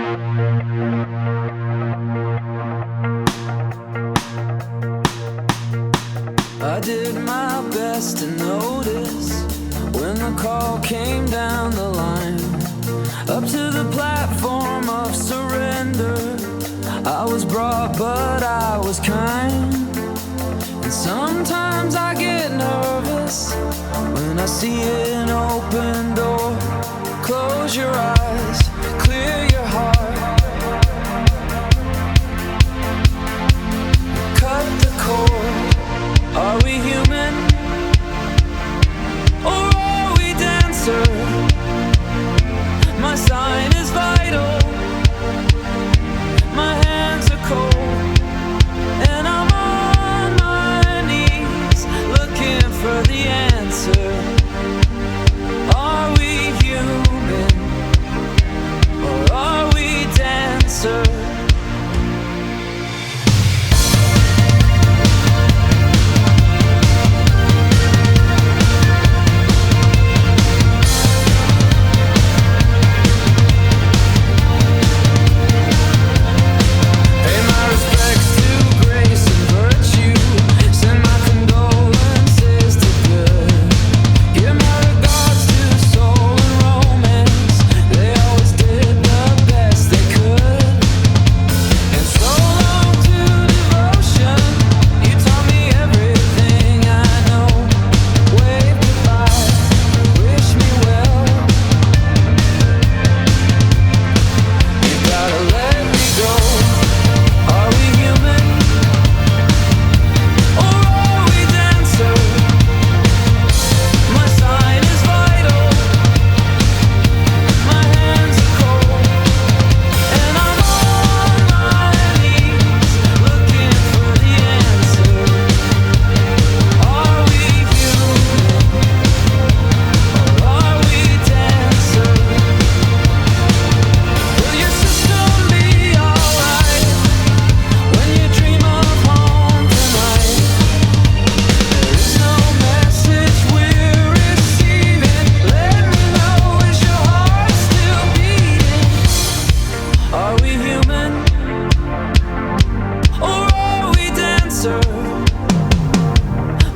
I did my best to notice when the call came down the line, up to the platform of surrender. I was brought, but I was kind. And sometimes I get nervous when I see an open door. Close your eyes, clear your heart, cut the cord. Are we human, or are we dancer? My sign is vital, my hands are cold, and I'm on my knees looking for the answer. Are we human, or are we dancer?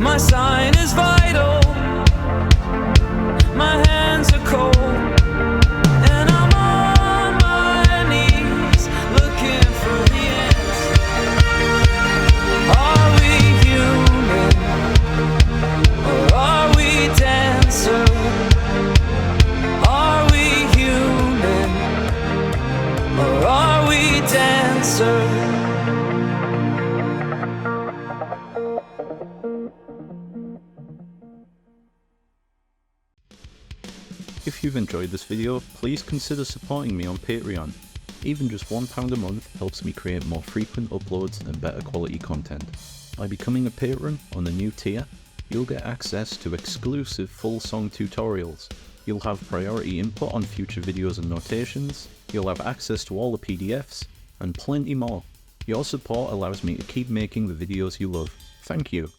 My sign is vital, my hands are cold, and I'm on my knees looking for the answer. Are we human, or are we dancer? Are we human, or are we dancer? If you've enjoyed this video, please consider supporting me on Patreon. Even just £1 a month helps me create more frequent uploads and better quality content. By becoming a patron on the new tier, you'll get access to exclusive full song tutorials, you'll have priority input on future videos and notations, you'll have access to all the PDFs, and plenty more. Your support allows me to keep making the videos you love. Thank you.